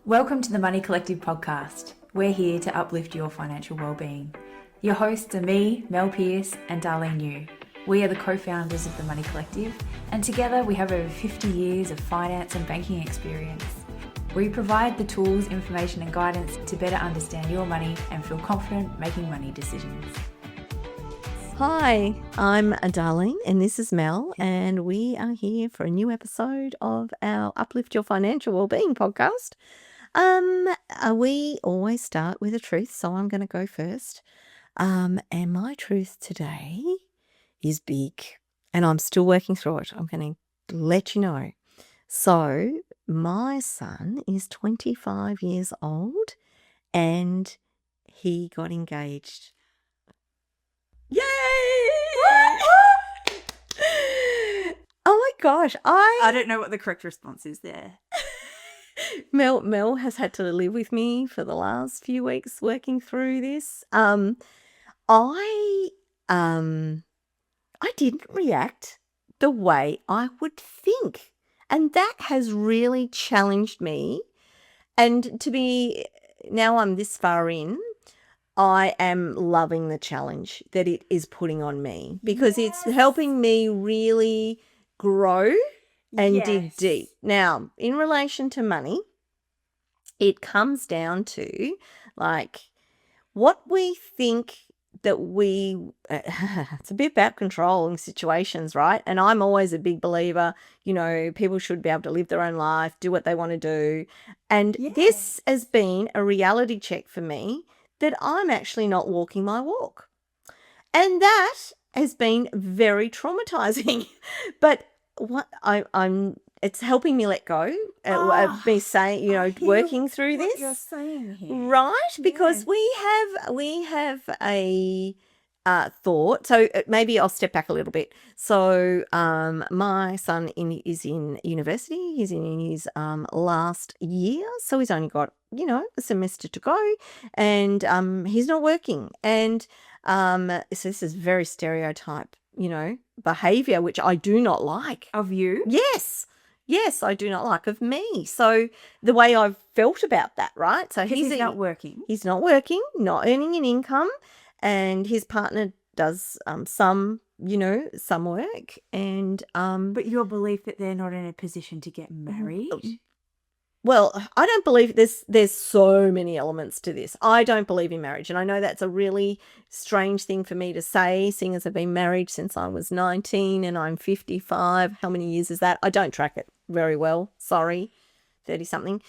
Welcome to the Money Collective podcast. We're here to uplift your financial well-being. Your hosts are me, Mel Pierce, and Darlene Yu. We are the co-founders of the Money Collective, and together we have over 50 years of finance and banking experience. We provide the tools, information, and guidance to better understand your money and feel confident making money decisions. Hi, I'm Darlene and this is Mel, and we are here for a new episode of our Uplift Your Financial Wellbeing podcast. We always start with a truth, so I'm going to go first. And my truth today is big, and I'm still working through it. I'm going to let you know. So my son is 25 years old and he got engaged. Yay! Oh my gosh, I don't know what the correct response is there. Mel has had to live with me for the last few weeks working through this. I didn't react the way I would think, and that has really challenged me. And now I'm this far in, I am loving the challenge that it is putting on me, because it's helping me really grow and dig deep. Now, in relation to money, it comes down to like what we think that it's a bit about controlling situations, right? And I'm always a big believer, people should be able to live their own life, do what they want to do. And this has been a reality check for me that I'm actually not walking my walk. And that has been very traumatizing. But what it's helping me let go of me saying, working through this. What you're saying here. Right? Because we have a thought. So maybe I'll step back a little bit. So my son is in university. He's in his last year. So he's only got, a semester to go, and he's not working. And so this is very stereotype, behavior, which I do not like. Of you? Yes, I do not like of me. So the way I've felt about that, right? So he's not working. He's not working, not earning an income, and his partner does some work. And but your belief that they're not in a position to get married? Well, I don't believe there's so many elements to this. I don't believe in marriage. And I know that's a really strange thing for me to say, seeing as I've been married since I was 19 and I'm 55. How many years is that? I don't track it very well. Sorry, 30-something.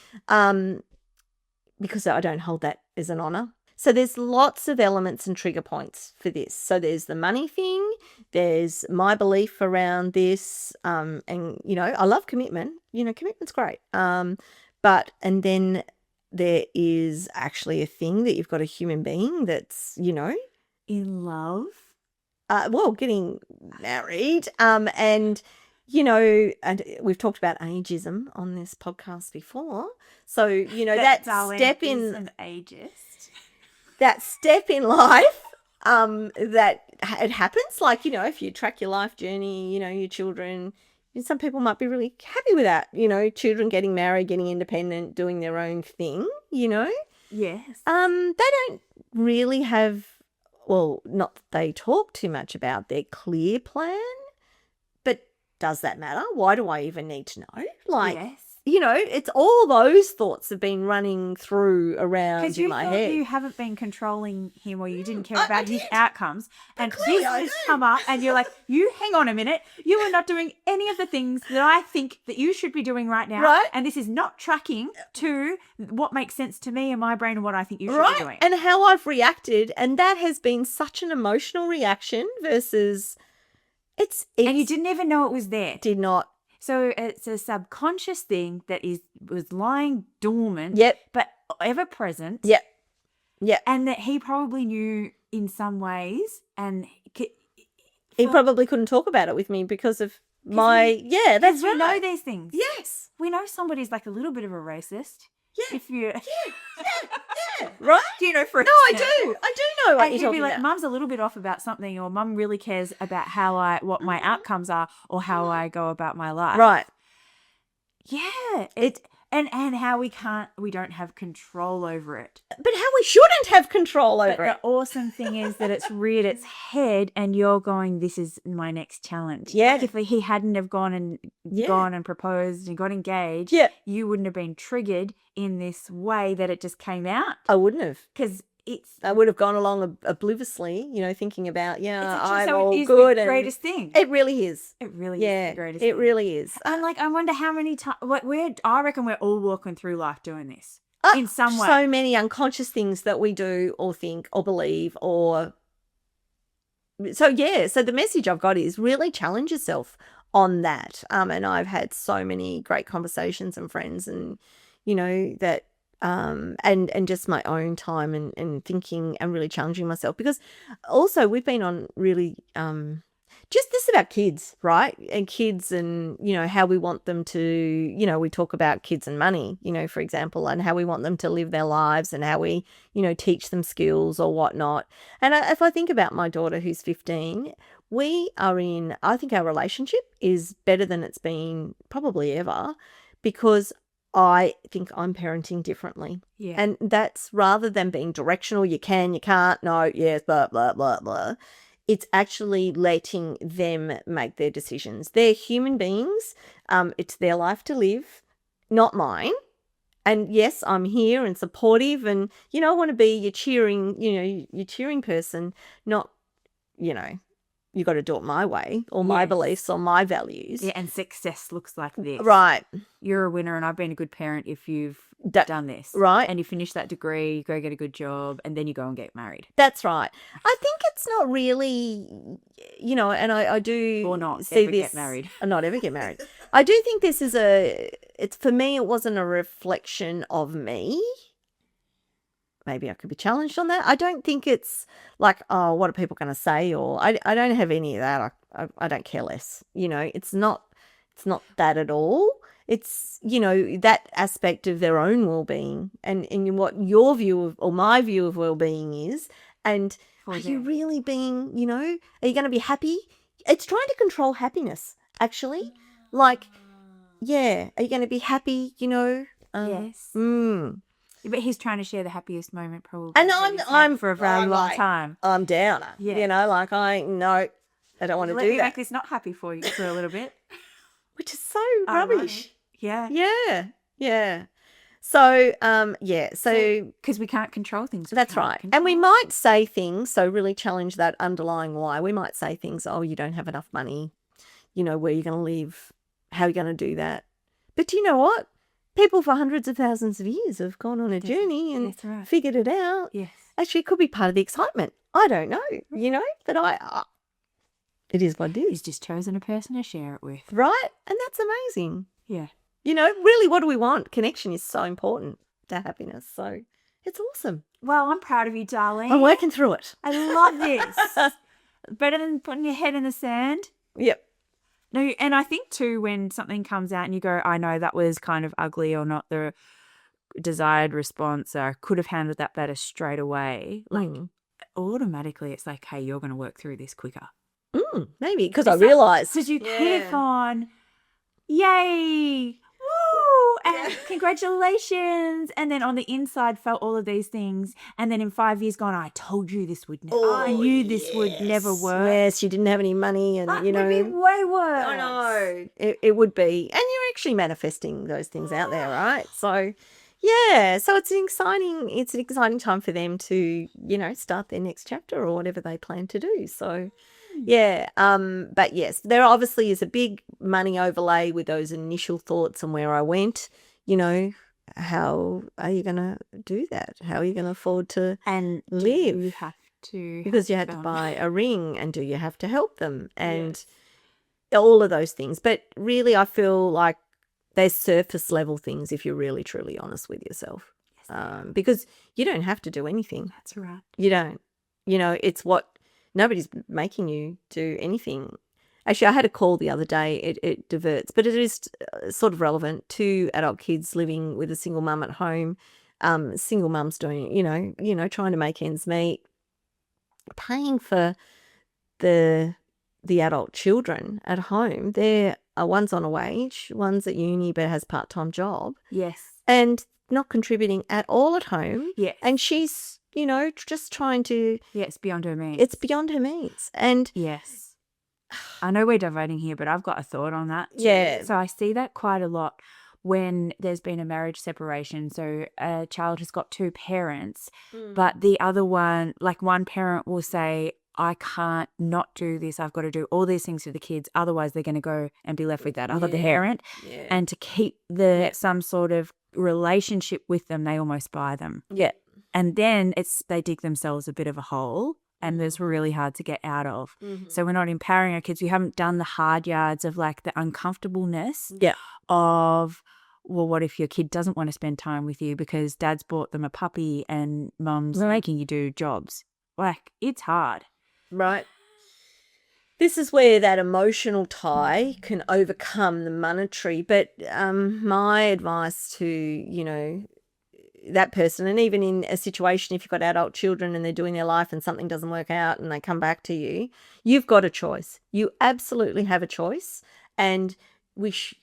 Because I don't hold that as an honour. So there's lots of elements and trigger points for this. So there's the money thing. There's my belief around this. And, I love commitment. Commitment's great. And then there is actually a thing that you've got a human being that's, In love? Getting married. And we've talked about ageism on this podcast before. So, that step in an ageist. That step in life, that it happens. Like, if you track your life journey, your children, some people might be really happy with that, children getting married, getting independent, doing their own thing, Yes. They don't really have, not that they talk too much about their clear plan, but does that matter? Why do I even need to know? Yes. It's all those thoughts have been running through around in my head. Because you haven't been controlling him, or you didn't care about his outcomes. And this has come up and you're like, you hang on a minute. You are not doing any of the things that I think that you should be doing right now. Right. And this is not tracking to what makes sense to me in my brain and what I think you should be doing. And how I've reacted. And that has been such an emotional reaction versus it's and you didn't even know it was there. Did not. So it's a subconscious thing that was lying dormant, but ever present. Yep. And that he probably knew in some ways, and he probably couldn't talk about it with me because of that's right. We know these things. Yes. We know somebody's like a little bit of a racist. Yeah. If you right? Do you know for No, I do know what and you're you'd talking be like, about. Mum's a little bit off about something, or Mum really cares about what my outcomes are, or how I go about my life. Right. Yeah. And how we don't have control over it. But how we shouldn't have control over But it. the awesome thing is that it's reared its head and you're going, this is my next challenge. Yeah. Like if he hadn't have gone and proposed and got engaged, Yeah. you wouldn't have been triggered in this way that it just came out. I wouldn't have. Because I would have gone along obliviously, thinking about, I'm all it is good. the greatest thing. It really is. It really is the greatest thing. It really is. I'm like, I wonder how many times, I reckon we're all walking through life doing this in some way. So many unconscious things that we do or think or believe or... So the message I've got is really challenge yourself on that. And I've had so many great conversations and friends and, that... and just my own time and thinking and really challenging myself, because also we've been on really just this about kids, right? And kids and, how we want them to, we talk about kids and money, for example, and how we want them to live their lives and how we, teach them skills or whatnot. And if I think about my daughter who's 15, I think our relationship is better than it's been probably ever, because I think I'm parenting differently. Yeah. And that's rather than being directional, you can, you can't, no, yes, blah, blah, blah, blah. It's actually letting them make their decisions. They're human beings. It's their life to live, not mine. And yes, I'm here and supportive and, I want to be your cheering person, not, you got to do it my way or my beliefs or my values. Yeah, and success looks like this. Right. You're a winner and I've been a good parent if you've done this. Right. And you finish that degree, you go get a good job, and then you go and get married. That's right. I think it's not really, and I do or not see ever this. Get married. Or not ever get married. I do think this is for me, it wasn't a reflection of me. Maybe I could be challenged on that. I don't think it's like, oh, what are people going to say? Or I don't have any of that. I don't care less. It's not that at all. It's, that aspect of their own well-being and what your view of or my view of well-being is. And are you really being, are you going to be happy? It's trying to control happiness, actually. Like, are you going to be happy, Yes. But he's trying to share the happiest moment probably. And I'm for a very long time. I'm down. Yeah. I don't want to Let do me that. make this not happy for you for a little bit. Which is so rubbish. Yeah. Yeah. So, so because we can't control things. That's right. And we might say things, so really challenge that underlying why. We might say things, oh, you don't have enough money, where you're going to live, how are you going to do that? But do you know what? People for hundreds of thousands of years have gone on a journey and figured it out. Yes. Actually, it could be part of the excitement. I don't know, but it is what it is. He's just chosen a person to share it with. Right? And that's amazing. Yeah. Really, what do we want? Connection is so important to happiness. So it's awesome. Well, I'm proud of you, Darlene. I'm working through it. I love this. Better than putting your head in the sand. Yep. No, and I think too, when something comes out and you go, I know that was kind of ugly or not the desired response, or I could have handled that better straight away. Like automatically it's like, hey, you're going to work through this quicker. Maybe because I realised. Because you could have gone, yay, woo, and congratulations. And then on the inside felt all of these things. And then in 5 years gone, I told you this would never, I knew this would never work. Yes, you didn't have any money and, It'd be way worse. I know. It would be. And you're actually manifesting those things out there, right? So, so it's an exciting time for them to, start their next chapter or whatever they plan to do. So, but yes, there obviously is a big money overlay with those initial thoughts and where I went, how are you going to do that? How are you going to afford to live? You have to. Because you had to buy a ring, and do you have to help them? And all of those things. But really, I feel like they're surface level things if you're really, truly honest with yourself. Yes. Because you don't have to do anything. That's right. You don't. It's nobody's making you do anything. Actually, I had a call the other day. It diverts, but it is sort of relevant. 2 adult kids living with a single mum at home. Single mums doing, trying to make ends meet, paying for the adult children at home. They're one's on a wage, one's at uni but has part-time job Yes. and not contributing at all at home. Yes. And she's, just trying to, Yeah, it's beyond her means. it's beyond her means. And Yes. I know we're diverting here, but I've got a thought on that too. Yeah. So I see that quite a lot when there's been a marriage separation. So a child has got two parents, but the other one, like one parent will say, I can't not do this. I've got to do all these things for the kids. Otherwise, they're going to go and be left with that other parent. Yeah. And to keep some sort of relationship with them, they almost buy them. Yeah. And then they dig themselves a bit of a hole, and it's really hard to get out of. So we're not empowering our kids. We haven't done the hard yards of like the uncomfortableness of, well, what if your kid doesn't want to spend time with you because dad's bought them a puppy and mum's making you do jobs? Like, it's hard. Right. This is where that emotional tie can overcome the monetary. But my advice to, that person, and even in a situation, if you've got adult children and they're doing their life and something doesn't work out and they come back to you, you've got a choice. You absolutely have a choice. And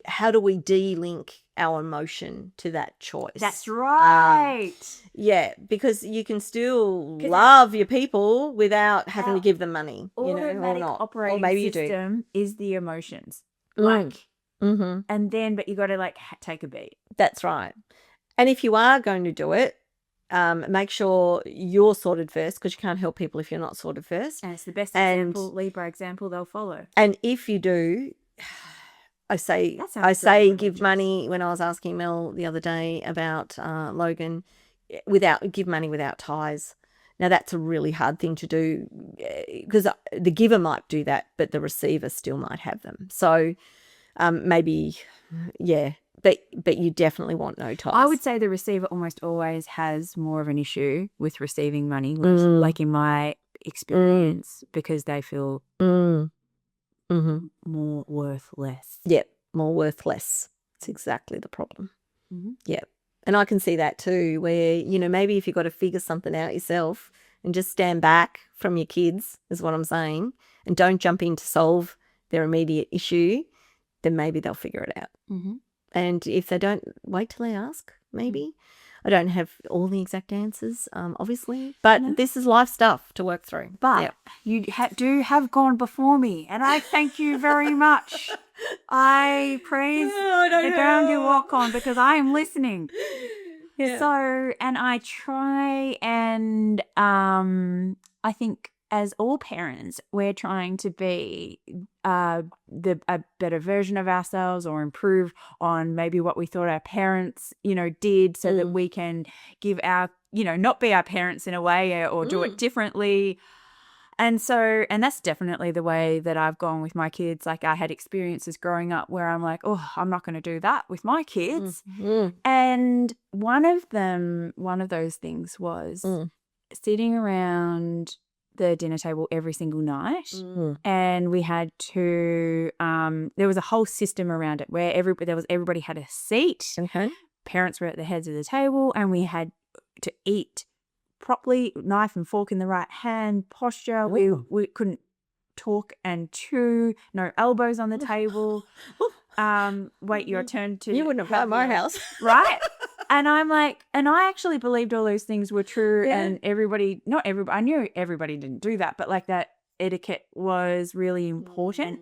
how do we de-link our emotion to that choice? That's right. Yeah, because you can still love your people without having to give them money, or not. Operating or maybe system is the emotions. Mm-hmm. And then, but you got to take a beat. That's right. And if you are going to do it, make sure you're sorted first, because you can't help people if you're not sorted first. And it's the best example, lead by example, they'll follow. And if you do, I say give money. When I was asking Mel the other day about Logan, give money without ties. Now that's a really hard thing to do, because the giver might do that, but the receiver still might have them. So maybe, but you definitely want no ties. I would say the receiver almost always has more of an issue with receiving money, like in my experience, because they feel more worthless. Yep, more worthless. It's exactly the problem. Yep. And I can see that too, where, maybe if you've got to figure something out yourself and just stand back from your kids, is what I'm saying, and don't jump in to solve their immediate issue, then maybe they'll figure it out. And if they don't, wait till they ask, maybe. I don't have all the exact answers, obviously, but this is life stuff to work through. But you do have gone before me, and I thank you very much. I praise the ground you walk on, because I am listening. Yeah. So, and I try and I think as all parents, we're trying to be a better version of ourselves, or improve on maybe what we thought our parents, did, so that we can give our, not be our parents in a way, or do it differently. And so, and that's definitely the way that I've gone with my kids. Like, I had experiences growing up where I'm like, oh, I'm not going to do that with my kids. And one of those things was sitting around the dinner table every single night, and we had to there was a whole system around it where everybody had a seat. Parents were at the heads of the table, and we had to eat properly, knife and fork in the right hand, posture. We couldn't talk and chew, no elbows on the table. Wait your turn to, you wouldn't have at my house, right? And I'm like, and I actually believed all those things were true, and not everybody, I knew everybody didn't do that, but like that etiquette was really important.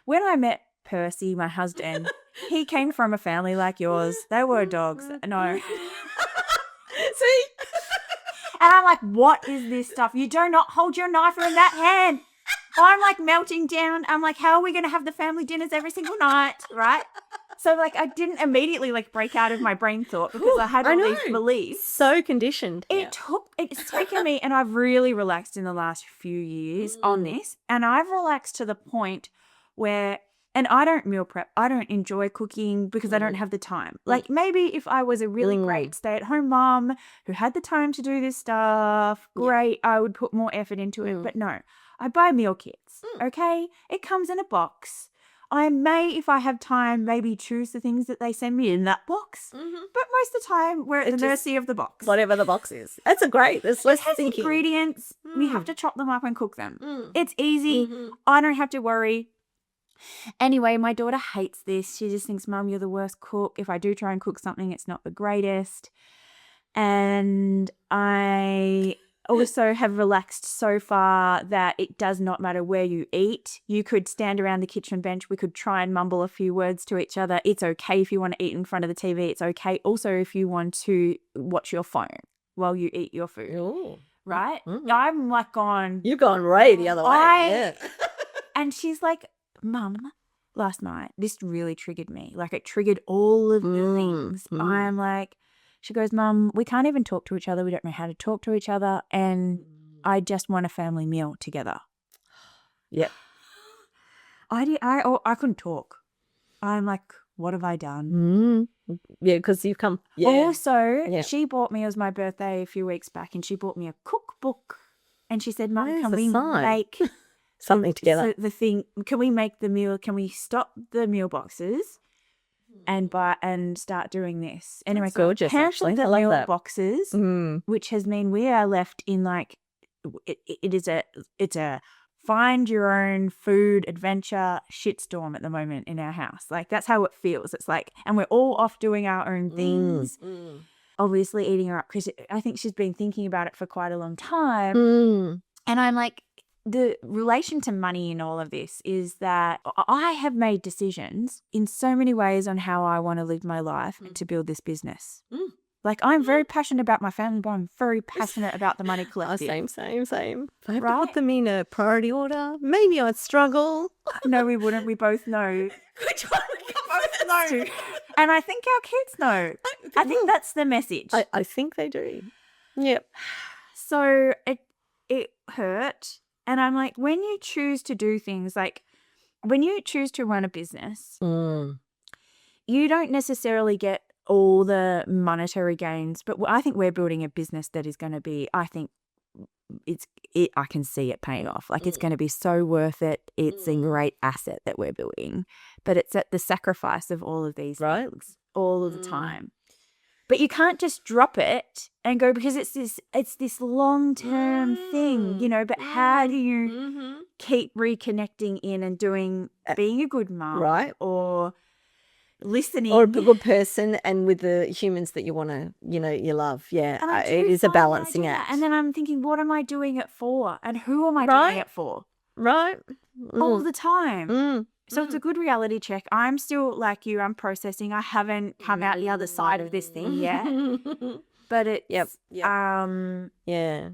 When I met Percy, my husband, he came from a family like yours. They were dogs. No. See? And I'm like, what is this stuff? You do not hold your knife in that hand. I'm like melting down. I'm like, how are we going to have the family dinners every single night, right? So like, I didn't immediately like break out of my brain thought, because I had all these beliefs. So conditioned. It's taken me, and I've really relaxed in the last few years on this. And I've relaxed to the point where, and I don't meal prep. I don't enjoy cooking because I don't have the time. Like, maybe if I was a really great stay-at-home mom who had the time to do this stuff, great, I would put more effort into it. But no, I buy meal kits, okay? It comes in a box. I may, if I have time, maybe choose the things that they send me in that box. But most of the time, we're at the mercy of the box. Whatever the box is. That's there's less thinking. Ingredients. We have to chop them up and cook them. It's easy. I don't have to worry. Anyway, my daughter hates this. She just thinks, Mum, you're the worst cook. If I do try and cook something, it's not the greatest. And I also have relaxed so far that it does not matter where you eat. You could stand around the kitchen bench. We could try and mumble a few words to each other. It's okay if you want to eat in front of the TV. It's okay also if you want to watch your phone while you eat your food. Ooh. Right? Mhm. I'm like gone. You've gone way the other way. Yeah. And she's like, Mum, last night, this really triggered me. Like it triggered all of the things. I'm like, she goes, Mum, we can't even talk to each other. We don't know how to talk to each other. And I just want a family meal together. Yep. I couldn't talk. I'm like, what have I done? Yeah, because you've come. Yeah. Also, she bought me, it was my birthday a few weeks back, and she bought me a cookbook. And she said, Mum, can we make something together? Can we make the meal? Can we stop the meal boxes and start doing this? Anyway, That's gorgeous, cancel actually. the I love meal that. boxes, which has mean we are left in like it's a find your own food adventure shitstorm at the moment in our house. Like that's how it feels. It's like, and we're all off doing our own things. Obviously eating her up because I think she's been thinking about it for quite a long time. And I'm like, the relation to money in all of this is that I have made decisions in so many ways on how I want to live my life and to build this business. Like I'm very passionate about my family, but I'm very passionate about the Money Collective. Same. If I have to put them in a priority order, maybe I'd struggle. No, we wouldn't. We both know. Which one would come first? And I think our kids know. I think that's the message. I think they do. Yep. So it hurt. And I'm like, when you choose to do things, like when you choose to run a business, you don't necessarily get all the monetary gains. But I think we're building a business that is going to be, I think I can see it paying off. Like it's going to be so worth it. It's a great asset that we're building. But it's at the sacrifice of all of these things all of the time. But you can't just drop it and go because it's this long-term thing, you know, but how do you keep reconnecting in and being a good mum, right, or listening, or a good person, and with the humans that you want to, you love. Yeah, it is a balancing act. And then I'm thinking, what am I doing it for, and who am I doing it for? Right, all the time. So it's a good reality check. I'm still like you. I'm processing. I haven't come out the other side of this thing yet. But it's yeah.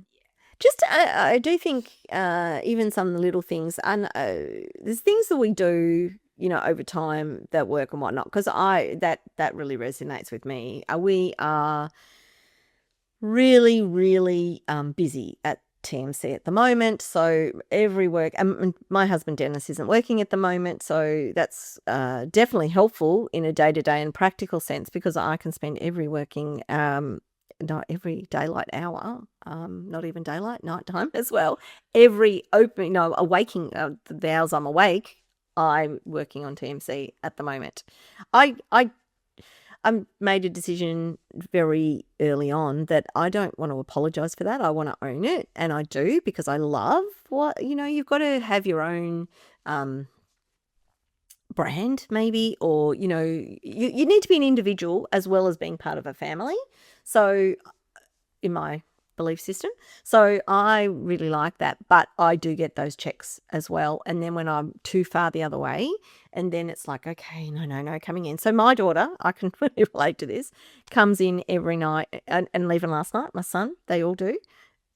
Just I do think even some of the little things, and there's things that we do, over time that work and whatnot. Because that really resonates with me. We are really, really busy at TMC at the moment, so every work, and my husband Dennis isn't working at the moment, so that's definitely helpful in a day-to-day and practical sense, because I can spend every working not every daylight hour, not even daylight, nighttime as well, every awaking the hours I'm awake, I'm working on TMC at the moment. I made a decision very early on that I don't want to apologize for that. I want to own it, and I do, because I love you've got to have your own brand maybe, or, you need to be an individual as well as being part of a family. So in my belief system. So I really like that, but I do get those checks as well. And then when I'm too far the other way, and then it's like, okay, no, coming in. So my daughter, I can really relate to this, comes in every night, and even last night, my son, they all do.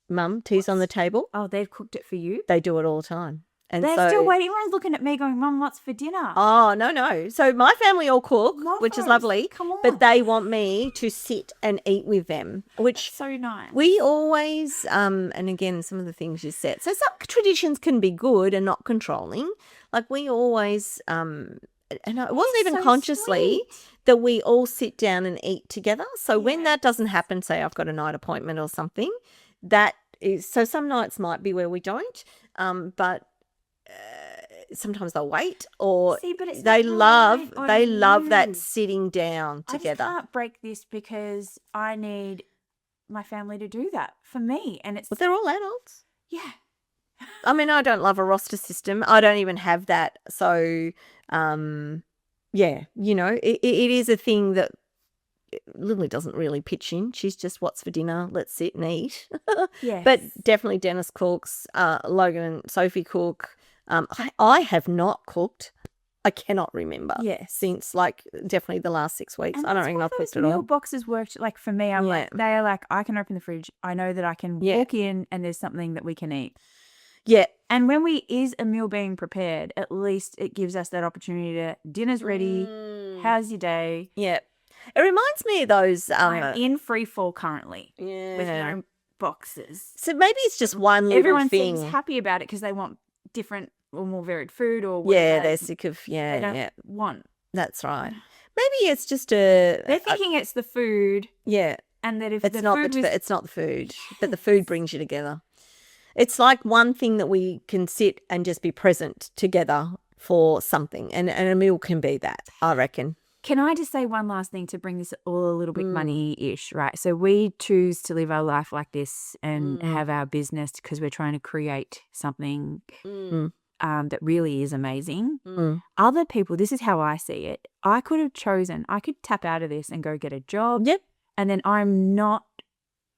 Mum, tea's on the table. Oh, they've cooked it for you? They do it all the time. And they're still waiting. Everyone's looking at me going, Mum, what's for dinner? Oh, no. So my family all cook, which is lovely. Come on. But they want me to sit and eat with them, which That's so nice. We always, and again, some of the things you said. So some traditions can be good and not controlling. Like we always, and it wasn't even consciously that we all sit down and eat together. So when that doesn't happen, say I've got a night appointment or something, that is, so some nights might be where we don't, but sometimes they'll wait, or they love that sitting down together. I just can't break this because I need my family to do that for me, and it's but they're all adults. Yeah, I mean, I don't love a roster system. I don't even have that. So, yeah, it is a thing that Lily doesn't really pitch in. She's just, what's for dinner? Let's sit and eat. Yes. But definitely Dennis cooks, Logan and Sophie cook. I have not cooked. I cannot remember. Yes. Since definitely the last 6 weeks. And I don't that's reckon why I've those cooked at meal all. boxes worked. Like for me, I'm like, they are like, I can open the fridge. I know that I can walk in and there's something that we can eat. Yeah. And when is a meal being prepared, at least it gives us that opportunity to, dinner's ready. How's your day? Yeah. It reminds me of those. I'm in free fall currently Yeah. with no boxes. So maybe it's just one little Everyone thing. seems happy about it because they want different or more varied food or whatever. Yeah, they're sick of, they don't want. That's right. Maybe it's just they're thinking it's the food. Yeah. And that if it's the not food it's not the food, but the food brings you together. It's like one thing that we can sit and just be present together for something, and a meal can be that, I reckon. Can I just say one last thing to bring this all a little bit money-ish, right? So we choose to live our life like this and have our business because we're trying to create something that really is amazing. Other people, this is how I see it. I could have chosen, I could tap out of this and go get a job. Yep. And then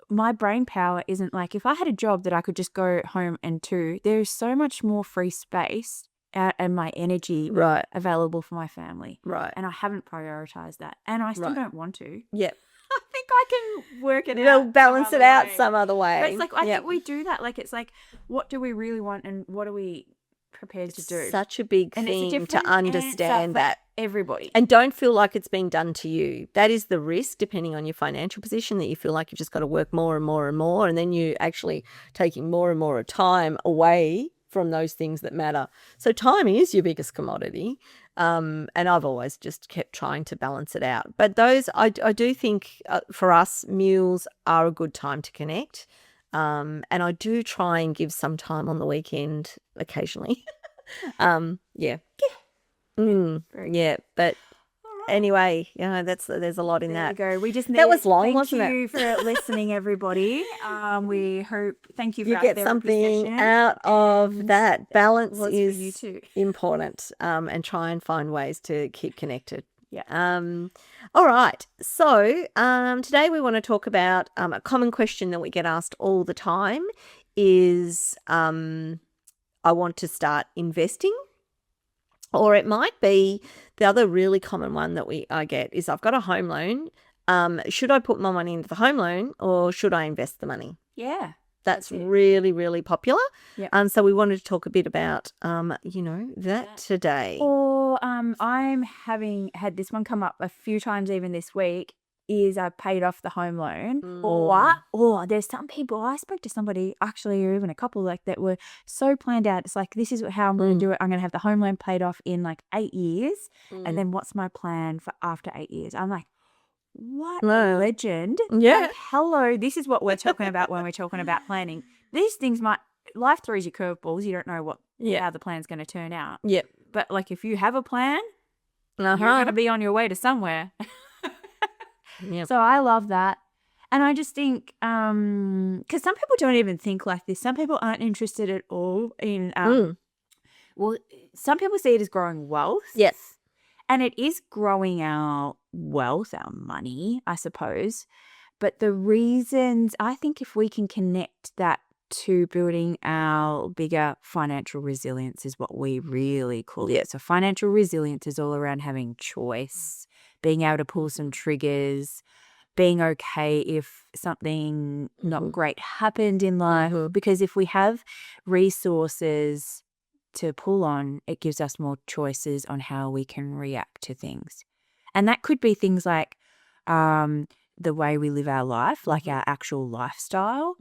my brain power isn't like, if I had a job that I could just go home and do, there is so much more free space and my energy available for my family. Right. And I haven't prioritized that. And I still don't want to. Yep. I think I can work it out. You'll balance it out some other way. But it's like, I think we do that. Like, it's like, what do we really want and what are we prepared to do? Such a big and it's a thing to different understand answer for that. Everybody. And don't feel like it's being done to you. That is the risk, depending on your financial position, that you feel like you've just got to work more and more and more, and then you're actually taking more and more time away from those things that matter. So time is your biggest commodity. And I've always just kept trying to balance it out. But those, I do think for us, meals are a good time to connect. And I do try and give some time on the weekend occasionally. Yeah. Yeah. But anyway, there's a lot in that. There you go. We just that was long, wasn't it? Thank you for listening, everybody. We hope, thank you for you get something out of that. Balance is important, and try and find ways to keep connected. Yeah. All right. So today we want to talk about a common question that we get asked all the time is I want to start investing. Or it might be the other really common one that I get is I've got a home loan. Should I put my money into the home loan or should I invest the money? Yeah. That's really, really popular. Yeah. So we wanted to talk a bit about, that today. Or I'm having had this one come up a few times even this week, is I paid off the home loan. Or there's some people, I spoke to somebody actually, or even a couple like that were so planned out. It's like, this is how I'm going to do it. I'm going to have the home loan paid off in like 8 years. And then what's my plan for after 8 years? I'm like, what a legend. Yeah. Like, hello, this is what we're talking about when we're talking about planning. These things life throws you curveballs. You don't know how the plan's going to turn out. Yep. But like, if you have a plan, you're going to be on your way to somewhere. Yep. So I love that. And I just think, because some people don't even think like this. Some people aren't interested at all in, well, some people see it as growing wealth. Yes. And it is growing our wealth, our money, I suppose. But the reasons, I think if we can connect that to building our bigger financial resilience is what we really call it. So financial resilience is all around having choice, being able to pull some triggers, being okay if something not great happened in life. Because if we have resources to pull on, it gives us more choices on how we can react to things. And that could be things like the way we live our life, like our actual lifestyle,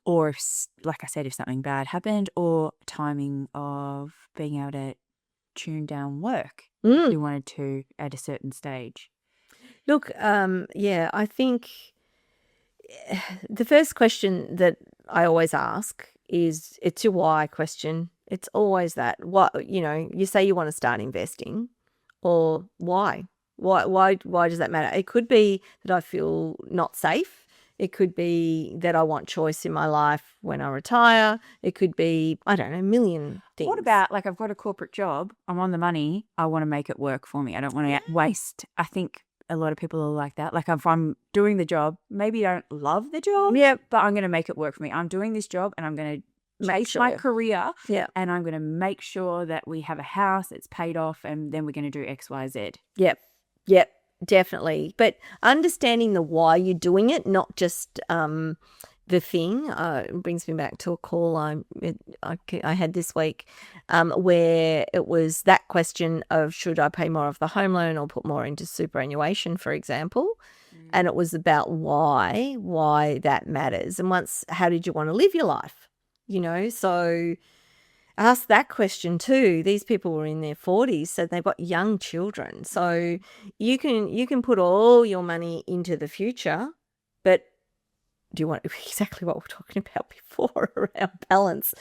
or if, like I said, if something bad happened, or timing of being able to tune down work if you wanted to at a certain stage. Look, I think the first question that I always ask is, it's your why question. It's always that. What, you say you want to start investing, or why? Why does that matter? It could be that I feel not safe It could be that I want choice in my life when I retire. It could be, I don't know, a million things. What about, like, I've got a corporate job, I'm on the money, I want to make it work for me. I don't want to waste. I think a lot of people are like that. Like, if I'm doing the job, maybe I don't love the job, but I'm going to make it work for me. I'm doing this job and I'm going to chase my career, and I'm going to make sure that we have a house, it's paid off, and then we're going to do X, Y, Z. Yep, definitely. But understanding the why you're doing it, not just the thing, brings me back to a call I had this week where it was that question of should I pay more of the home loan or put more into superannuation, for example. And it was about why that matters. And how did you want to live your life? So ask that question too. These people were in their 40s, so they've got young children. So you can put all your money into the future, but do you want exactly what we're talking about before around balance?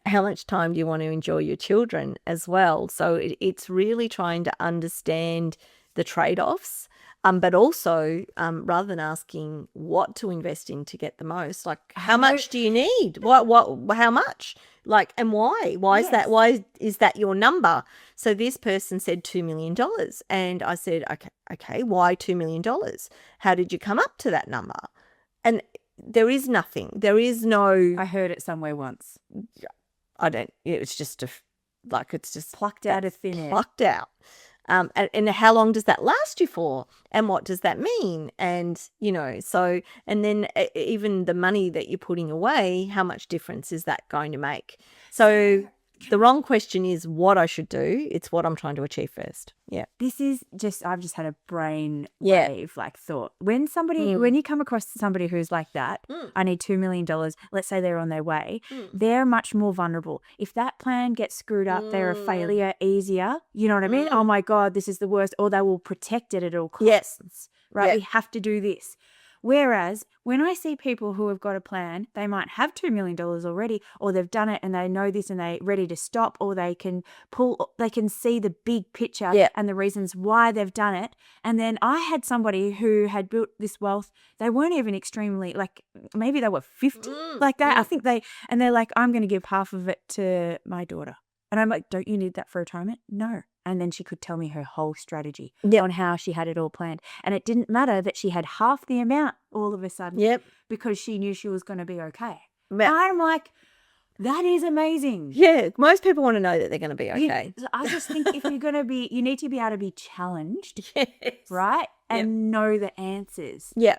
How much time do you want to enjoy your children as well? So it's really trying to understand the trade-offs, but also rather than asking what to invest in to get the most, like how much do you need? How much? Like, and why? Why is that? Why is that your number? So this person said $2 million, and I said, okay, why $2 million? How did you come up to that number? And there is nothing. There is no. I heard it somewhere once. I don't. It's just it's just plucked out of thin air. Plucked out. And how long does that last you for? And what does that mean? And, so, and then even the money that you're putting away, how much difference is that going to make? So the wrong question is what I should do. It's what I'm trying to achieve first. Yeah. This is I've just had a brain wave thought. When you come across somebody who's like that, I need $2 million, let's say they're on their way, they're much more vulnerable. If that plan gets screwed up, they're a failure easier. You know what I mean? Oh my God, this is the worst. Or they will protect it at all costs. Yes. Right? We have to do this. Whereas when I see people who have got a plan, they might have $2 million already, or they've done it and they know this and they're ready to stop, or they can see the big picture and the reasons why they've done it. And then I had somebody who had built this wealth. They weren't even extremely, maybe they were 50 like that. I think they're like, I'm going to give half of it to my daughter. And I'm like, don't you need that for retirement? No. And then she could tell me her whole strategy on how she had it all planned. And it didn't matter that she had half the amount all of a sudden because she knew she was going to be okay. And I'm like, that is amazing. Yeah, most people want to know that they're going to be okay. I just think if you're going to be, you need to be able to be challenged, right? And know the answers. Yeah,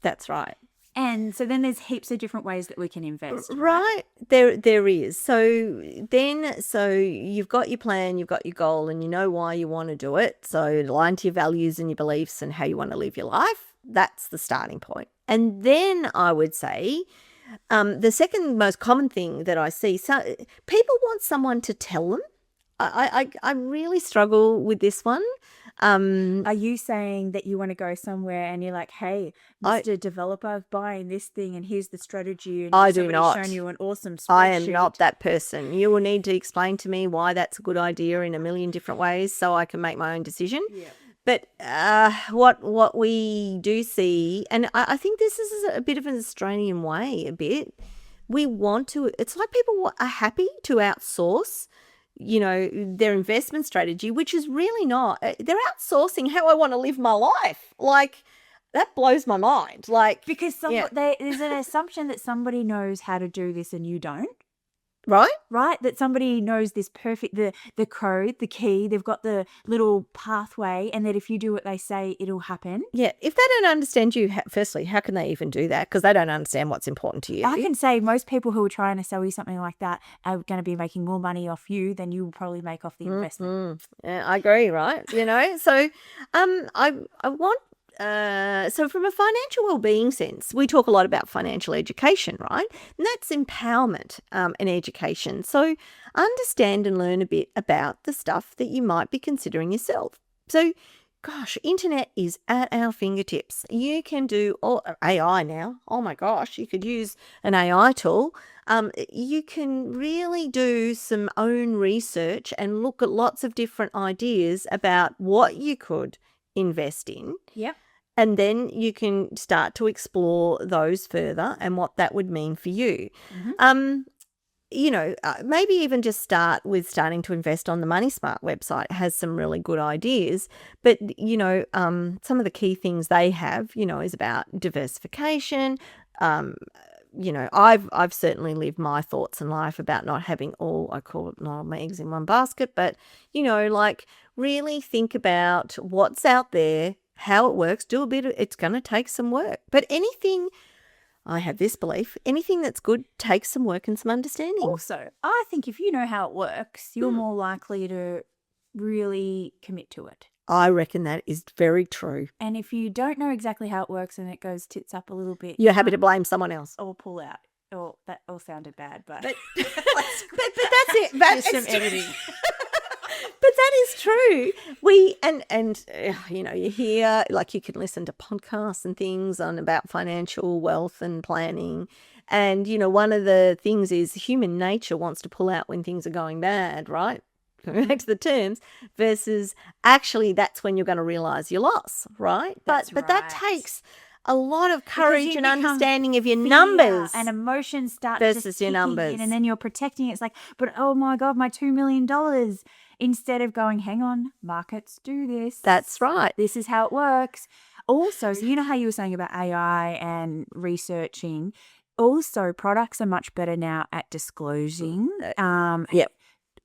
that's right. And so then there's heaps of different ways that we can invest. Right. There is. So you've got your plan, you've got your goal, and you know why you want to do it. So align to your values and your beliefs and how you want to live your life. That's the starting point. And then I would say the second most common thing that I see, so people want someone to tell them. I really struggle with this one. Are you saying that you want to go somewhere and you're like, hey, Mr. Developer, buying this thing and here's the strategy, and I do not. Shown you an awesome spreadsheet. I am not that person. You will need to explain to me why that's a good idea in a million different ways so I can make my own decision. Yeah. But what we do see, and I think this is a bit of an Australian way, we want to, it's like people are happy to outsource their investment strategy, which is really not. They're outsourcing how I want to live my life. Like, that blows my mind. Like, because there's an assumption that somebody knows how to do this and you don't. Right? That somebody knows this perfect, the code, the key, they've got the little pathway, and that if you do what they say, it'll happen. Yeah. If they don't understand you, firstly, how can they even do that? Because they don't understand what's important to you. I can say most people who are trying to sell you something like that are going to be making more money off you than you will probably make off the investment. Yeah, I agree, right? So I want so from a financial well-being sense, we talk a lot about financial education, right? And that's empowerment and education. So understand and learn a bit about the stuff that you might be considering yourself. So, gosh, internet is at our fingertips. You can do all AI now. Oh my gosh, you could use an AI tool. You can really do some own research and look at lots of different ideas about what you could invest in. Yep. And then you can start to explore those further and what that would mean for you. Maybe even just start with starting to invest on the Money Smart website. It has some really good ideas. But, some of the key things they have, is about diversification. I've certainly lived my thoughts in life about not having I call it not all my eggs in one basket, but, really think about what's out there, how it works, it's going to take some work. But I have this belief, anything that's good takes some work and some understanding. Also, I think if you know how it works, you're more likely to really commit to it. I reckon that is very true. And if you don't know exactly how it works and it goes tits up a little bit, you're happy to blame someone else. Or pull out. Oh, that all sounded bad, but but that's it. That's some editing. But that is true. You hear, like, you can listen to podcasts and things about financial wealth and planning. And, one of the things is human nature wants to pull out when things are going bad, right? Going back to the terms, versus actually that's when you're going to realize your loss, right? But that takes a lot of courage and understanding of your numbers and emotions start versus your numbers, and then you're protecting it. It's like, but oh my God, my $2 million. Instead of going, hang on, markets do this. That's right. This is how it works. Also, so you know how you were saying about AI and researching. Also, products are much better now at disclosing.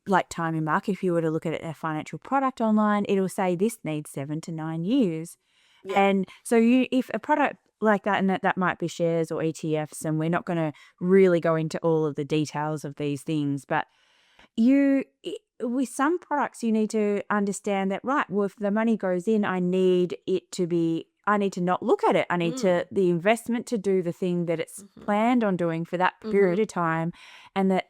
Like time in market, if you were to look at a financial product online, it'll say this needs 7 to 9 years. Yeah. And so if a product like that, and that might be shares or ETFs, and we're not going to really go into all of the details of these things, but with some products, you need to understand that, right, well, if the money goes in, I need to not look at it. I need the investment to do the thing that it's planned on doing for that period of time, and that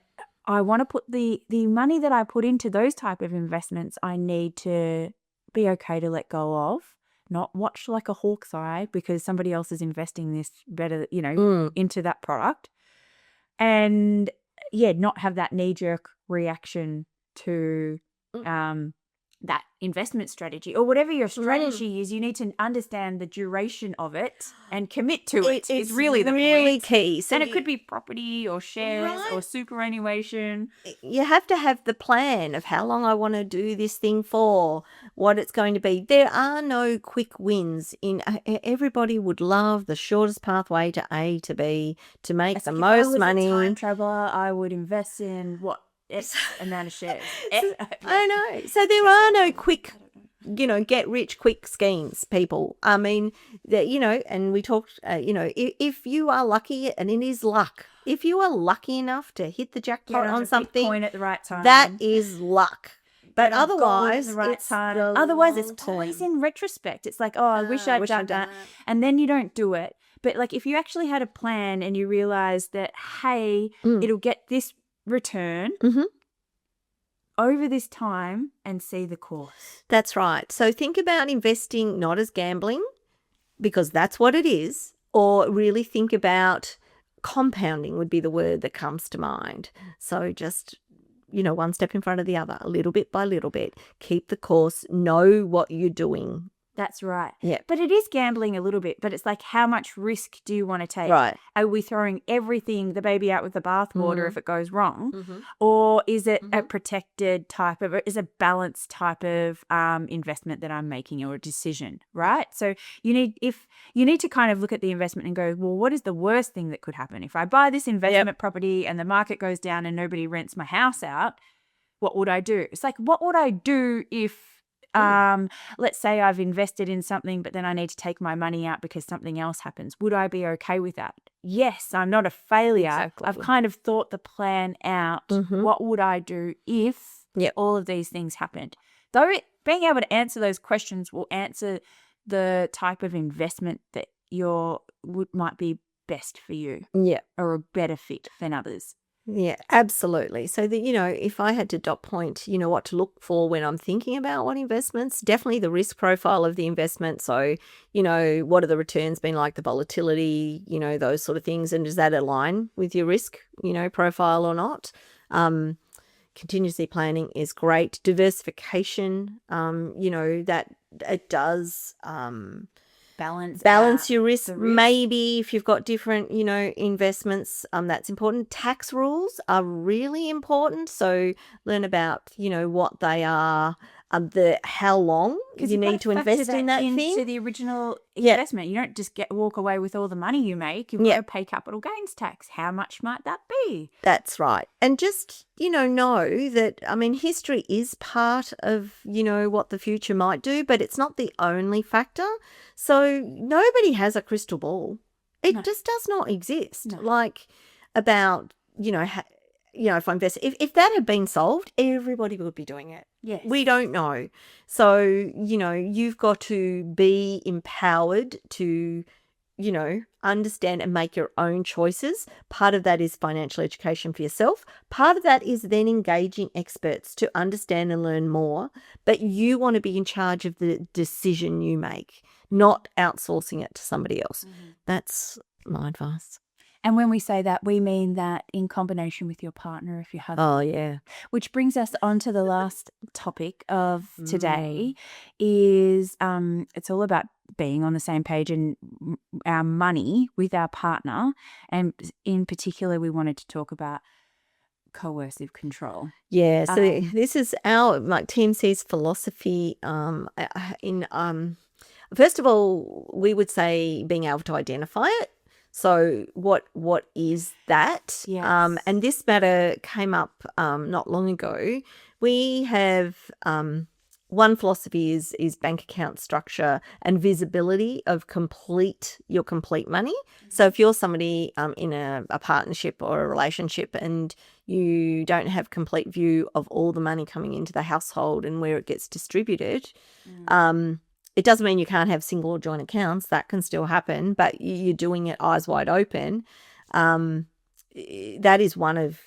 I want to put the money that I put into those type of investments, I need to be okay to let go of, not watch like a hawk's eye because somebody else is investing this better, into that product. And not have that knee-jerk reaction to that investment strategy or whatever your strategy is. You need to understand the duration of it and commit to it. It's really the really point. Key. So and it could be property or shares or superannuation. You have to have the plan of how long I want to do this thing for, what it's going to be. There are no quick wins. Everybody would love the shortest pathway to A to B to make the most money. If I was a time traveler, I would invest in X amount of shares. I know. So there are no quick, get rich quick schemes, people. I mean, and we talked, if you are lucky, and it is luck, if you are lucky enough to hit the jackpot on something, Bitcoin at the right time, that is luck. But otherwise, it's always in retrospect. It's like, I wish I'd done that. And then you don't do it. But like if you actually had a plan and you realize that, hey, it'll get this return over this time and see the course. That's right. So think about investing not as gambling, because that's what it is, or really think about compounding would be the word that comes to mind. So just, one step in front of the other, a little bit by little bit. Keep the course, know what you're doing. That's right. Yeah. But it is gambling a little bit, but it's like, how much risk do you want to take? Right. Are we throwing the baby out with the bathwater if it goes wrong? Or is it a protected type of, is a balanced type of investment that I'm making, or a decision, right? So you need to kind of look at the investment and go, well, what is the worst thing that could happen? If I buy this investment property and the market goes down and nobody rents my house out, what would I do? It's like, what would I do if, let's say I've invested in something, but then I need to take my money out because something else happens. Would I be okay with that? Yes, I'm not a failure. Exactly. I've kind of thought the plan out. What would I do if all of these things happened? Though being able to answer those questions will answer the type of investment that might be best for you. Yeah. Or a better fit than others. Yeah, absolutely. So that, if I had to dot point, what to look for when I'm thinking about what investments, definitely the risk profile of the investment. So, what are the returns been like, the volatility, those sort of things. And does that align with your risk, profile or not? Contingency planning is great. Diversification, that it does, balance your risk. the risk. Maybe if you've got different, investments, that's important. Tax rules are really important. So learn about, what they are, how long you you've got need to factor invest in that into thing. the original Yeah. investment. You don't just walk away with all the money you make. You've Yeah. got to pay capital gains tax. How much might that be? That's right. And just, know that, history is part of, what the future might do, but it's not the only factor. So nobody has a crystal ball. It No. just does not exist. No. Like about, if I invest, if that had been solved, everybody would be doing it. Yes. We don't know. So, you've got to be empowered to, understand and make your own choices. Part of that is financial education for yourself. Part of that is then engaging experts to understand and learn more. But you want to be in charge of the decision you make, not outsourcing it to somebody else. That's my advice. And when we say that, we mean that in combination with your partner, if you have. Oh, yeah. Which brings us on to the last topic of today is it's all about being on the same page and our money with our partner. And in particular, we wanted to talk about coercive control. Yeah, so this is our, like TMC's philosophy first of all, we would say being able to identify it. So what is that? Yes. And this matter came up not long ago. We have one philosophy is bank account structure and visibility of your complete money. So if you're somebody in a partnership or a relationship and you don't have complete view of all the money coming into the household and where it gets distributed, it doesn't mean you can't have single or joint accounts. That can still happen, but you're doing it eyes wide open. That is one of,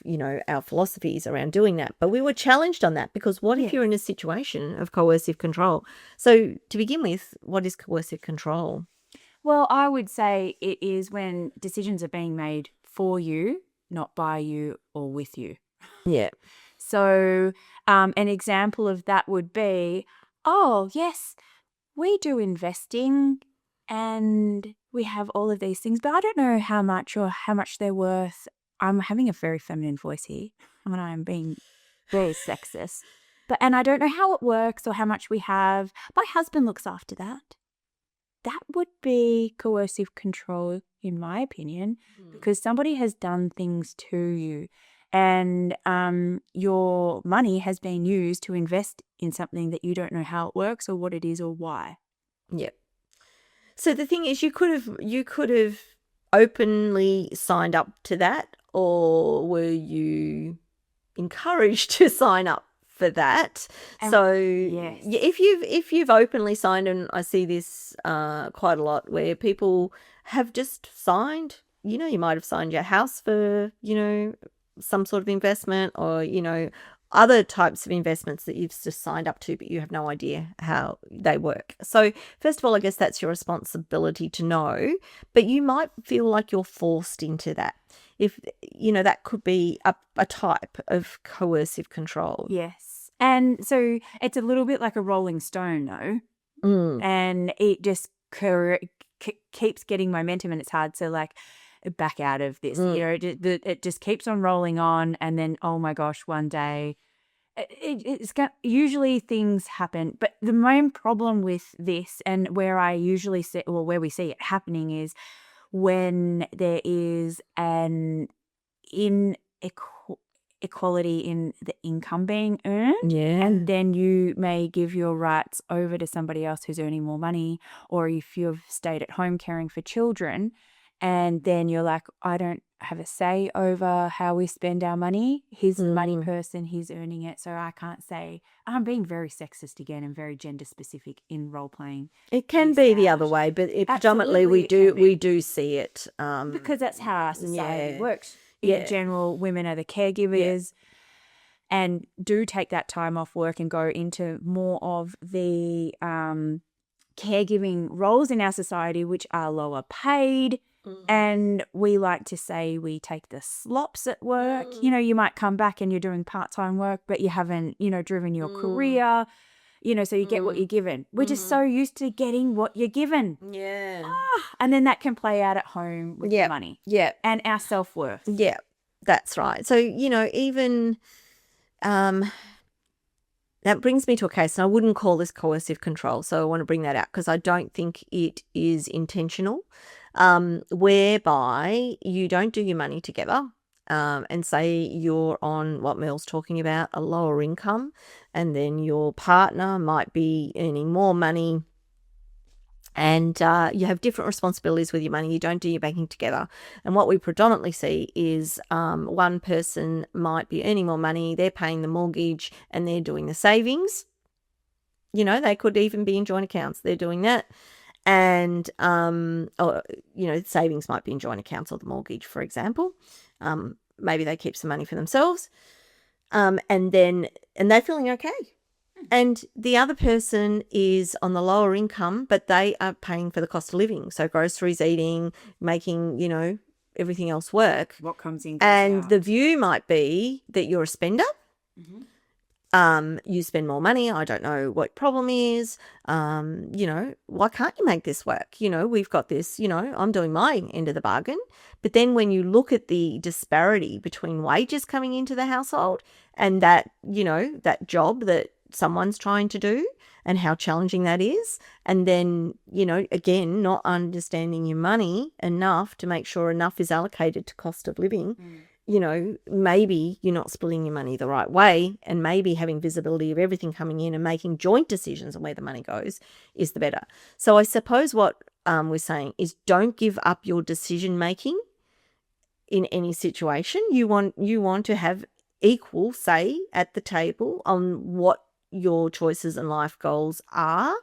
our philosophies around doing that. But we were challenged on that because what if you're in a situation of coercive control? So to begin with, what is coercive control? Well, I would say it is when decisions are being made for you, not by you or with you. Yeah. So an example of that would be, oh, yes, we do investing and we have all of these things, but I don't know how much they're worth. I'm having a very feminine voice here when I'm being very sexist. And I don't know how it works or how much we have. My husband looks after that. That would be coercive control, in my opinion, because somebody has done things to you and your money has been used to invest in something that you don't know how it works or what it is or why. Yep. So the thing is, you could have openly signed up to that, or were you encouraged to sign up for that? So yes. if you've openly signed, and I see this quite a lot where people have just signed, you might have signed your house for, some sort of investment or, other types of investments that you've just signed up to, but you have no idea how they work. So first of all, I guess that's your responsibility to know, but you might feel like you're forced into that. If, that could be a type of coercive control. Yes. And so it's a little bit like a rolling stone, though. And it just keeps getting momentum and it's hard to back out of this. It just keeps on rolling on, and then oh my gosh, one day usually things happen. But the main problem with this, and where I usually see, where we see it happening, is when there is an inequality in the income being earned. Yeah. And then you may give your rights over to somebody else who's earning more money, or if you've stayed at home caring for children, and then you're like, I don't have a say over how we spend our money. He's the money person, he's earning it, so I can't say. I'm being very sexist again and very gender specific in role playing. It can be the other way, but predominantly we do see it because that's how our society works. In general, women are the caregivers and do take that time off work and go into more of the caregiving roles in our society, which are lower paid. And we like to say we take the slops at work. You might come back and you're doing part-time work, but you haven't, driven your career. so you get what you're given. We're just so used to getting what you're given. Yeah. And then that can play out at home with the money. Yeah. And our self-worth. Yeah, that's right. So, even that brings me to a case, and I wouldn't call this coercive control. So I want to bring that out because I don't think it is intentional, whereby you don't do your money together. And say you're on what Mel's talking about, a lower income, and then your partner might be earning more money, and you have different responsibilities with your money. You don't do your banking together. And what we predominantly see is one person might be earning more money, they're paying the mortgage, and they're doing the savings. They could even be in joint accounts. They're doing that. And, savings might be in joint accounts or the mortgage, for example. Maybe they keep some money for themselves. And they're feeling okay. And the other person is on the lower income, but they are paying for the cost of living. So groceries, eating, making, everything else work. What comes in, goes and out. The view might be that you're a spender. You spend more money. I don't know what your problem is. Why can't you make this work? We've got this, I'm doing my end of the bargain. But then when you look at the disparity between wages coming into the household and that, that job that someone's trying to do and how challenging that is, and then, again, not understanding your money enough to make sure enough is allocated to cost of living, maybe you're not splitting your money the right way, and maybe having visibility of everything coming in and making joint decisions on where the money goes is the better. So I suppose what we're saying is don't give up your decision making in any situation. You want to have equal say at the table on what your choices and life goals are.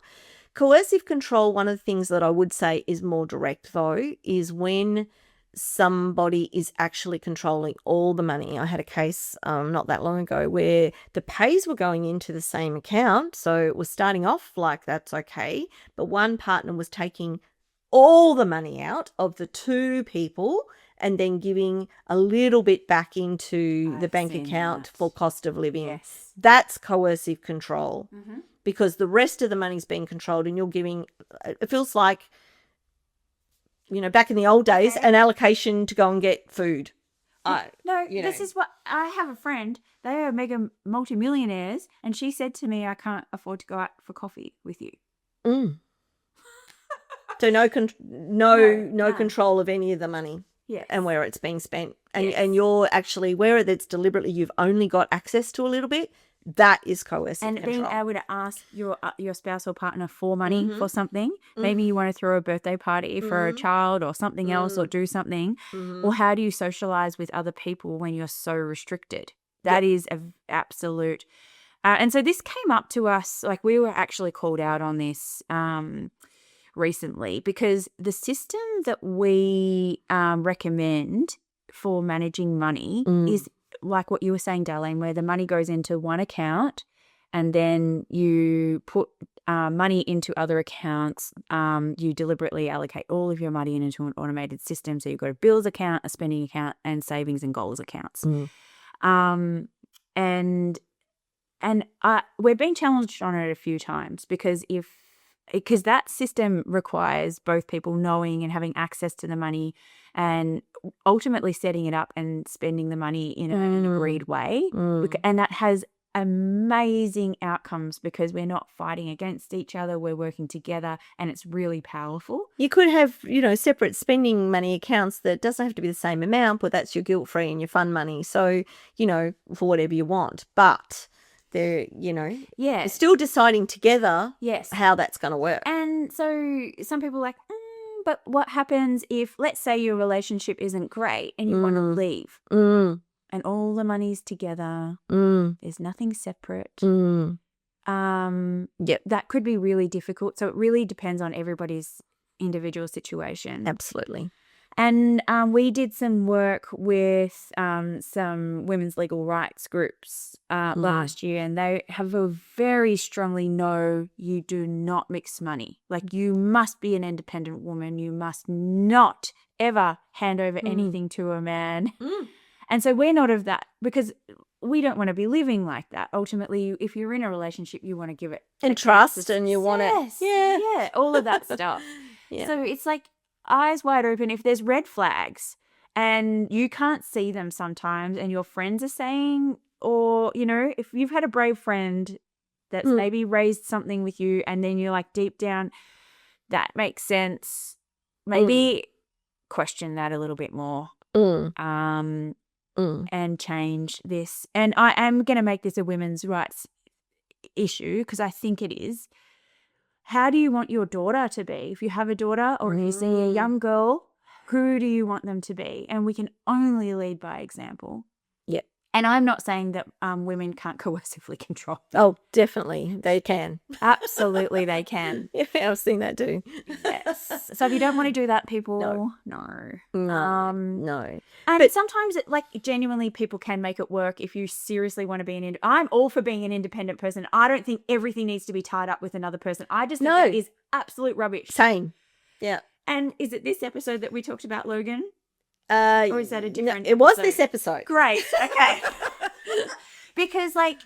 Coercive control, one of the things that I would say is more direct though, is when somebody is actually controlling all the money. I had a case not that long ago where the pays were going into the same account. So it was starting off like that's okay. But one partner was taking all the money out of the two people and then giving a little bit back into the bank account for cost of living. Yes. That's coercive control because the rest of the money's being controlled and you're giving, it feels like, back in the old days, an allocation to go and get food. This is what, I have a friend, they are mega multimillionaires, and she said to me, I can't afford to go out for coffee with you. So no control of any of the money. Yes. And where it's being spent. And you're actually, where it's deliberately you've only got access to a little bit, that is coercive and control. being able to ask your spouse or partner for money for something. Maybe you want to throw a birthday party for a child or something else or do something. Or how do you socialize with other people when you're so restricted? That is an absolute. And so this came up to us, like we were actually called out on this recently because the system that we recommend for managing money is like what you were saying, Darlene, where the money goes into one account and then you put money into other accounts. You deliberately allocate all of your money into an automated system. So you've got a bills account, a spending account, and savings and goals accounts. And we've been challenged on it a few times because that system requires both people knowing and having access to the money and ultimately setting it up and spending the money in an agreed way. And that has amazing outcomes because we're not fighting against each other. We're working together and it's really powerful. You could have, separate spending money accounts that doesn't have to be the same amount, but that's your guilt-free and your fun money. So, for whatever you want. But they're, they're still deciding together how that's going to work. And so some people are like, but what happens if, let's say your relationship isn't great and you want to leave and all the money's together, there's nothing separate. That could be really difficult. So it really depends on everybody's individual situation. Absolutely. And we did some work with some women's legal rights groups last year, and they have a very strongly no, you do not mix money. Like you must be an independent woman. You must not ever hand over anything to a man. And so we're not of that because we don't want to be living like that. Ultimately, if you're in a relationship, you want to give it And trust, and you want to, yeah, all of that stuff. Yeah. So it's like eyes wide open. If there's red flags and you can't see them sometimes, and your friends are saying, or, you know, if you've had a brave friend that's maybe raised something with you, and then you're like, deep down, that makes sense. Maybe question that a little bit more. And change this. And I am going to make this a women's rights issue, because I think it is. How do you want your daughter to be? If you have a daughter, or if you see a young girl, who do you want them to be? And we can only lead by example. Yep. And I'm not saying that women can't coercively control. Oh, definitely. They can. Absolutely they can. Yeah, I was seeing that too. Yes. So if you don't want to do that, people, no. No. And sometimes it, like, genuinely people can make it work if you seriously want to be I'm all for being an independent person. I don't think everything needs to be tied up with another person. I just think that is absolute rubbish. Same. Yeah. And is it this episode that we talked about Logan? Or is that a different it was episode? this episode. Great. Okay. Because, like,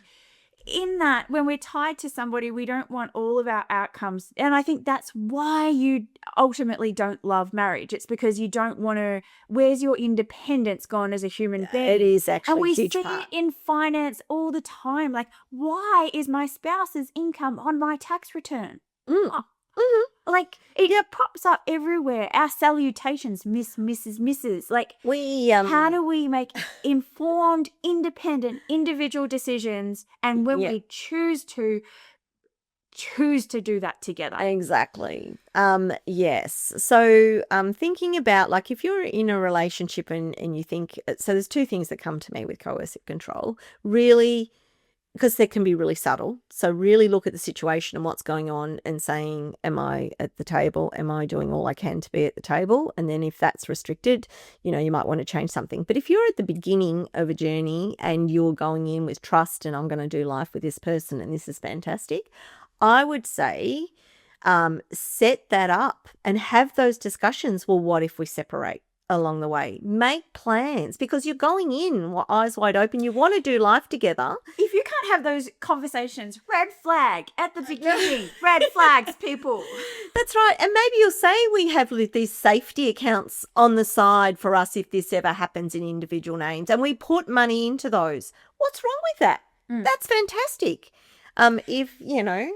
in that, when we're tied to somebody, we don't want all of our outcomes. And I think that's why you ultimately don't love marriage. It's because you don't want to, where's your independence gone as a human being? It is actually and we a huge see part. it in finance all the time. Like, why is my spouse's income on my tax return? Like, it pops up everywhere. Our salutations, Miss, Mrs., Mrs. Like, how do we make informed, independent, individual decisions? And when we choose to do that together. Exactly. Yes. So thinking about, like, if you're in a relationship and you think, so there's two things that come to me with coercive control. Really, because they can be really subtle. So really look at the situation and what's going on and saying, am I at the table? Am I doing all I can to be at the table? And then if that's restricted, you know, you might want to change something. But if you're at the beginning of a journey and you're going in with trust and I'm going to do life with this person and this is fantastic, I would say set that up and have those discussions. Well, what if we separate along the way? Make plans, because you're going in eyes wide open. You want to do life together. If you can't have those conversations, red flag at the beginning. Red flags, people. That's right. And maybe you'll say we have these safety accounts on the side for us if this ever happens in individual names, and we put money into those. What's wrong with that? That's fantastic. If, you know,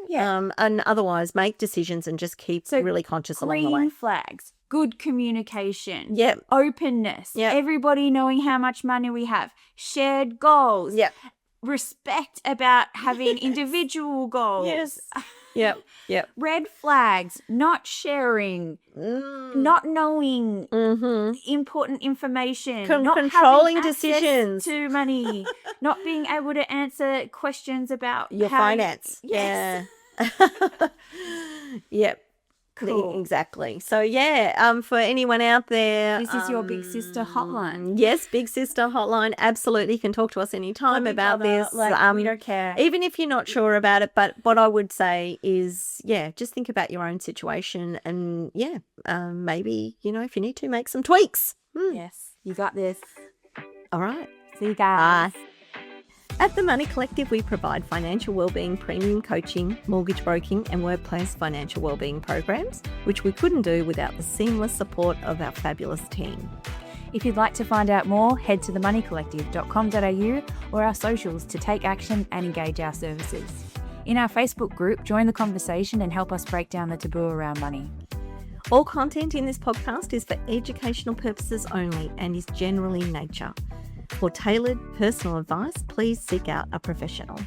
and otherwise make decisions and just keep really conscious along the way. Green flags, good communication, Yep. openness, Yep. everybody knowing how much money we have, shared goals, Yep. respect about having individual goals. Yes. Yep. Red flags, not sharing, not knowing important information, not controlling having access decisions. to money, not being able to answer questions about Your how finance. Yes. Yeah. Yep. Cool. Exactly. So for anyone out there, This is your Big Sister hotline. Yes, Big Sister hotline. Absolutely, can talk to us anytime about this. We don't care. Even if you're not sure about it. But what I would say is, just think about your own situation and maybe, you know, if you need to, make some tweaks. Yes, you got this. All right. See you guys. Bye. At The Money Collective, we provide financial wellbeing premium coaching, mortgage broking and workplace financial wellbeing programs, which we couldn't do without the seamless support of our fabulous team. If you'd like to find out more, head to themoneycollective.com.au or our socials to take action and engage our services. In our Facebook group, join the conversation and help us break down the taboo around money. All content in this podcast is for educational purposes only and is general in nature. For tailored personal advice, please seek out a professional.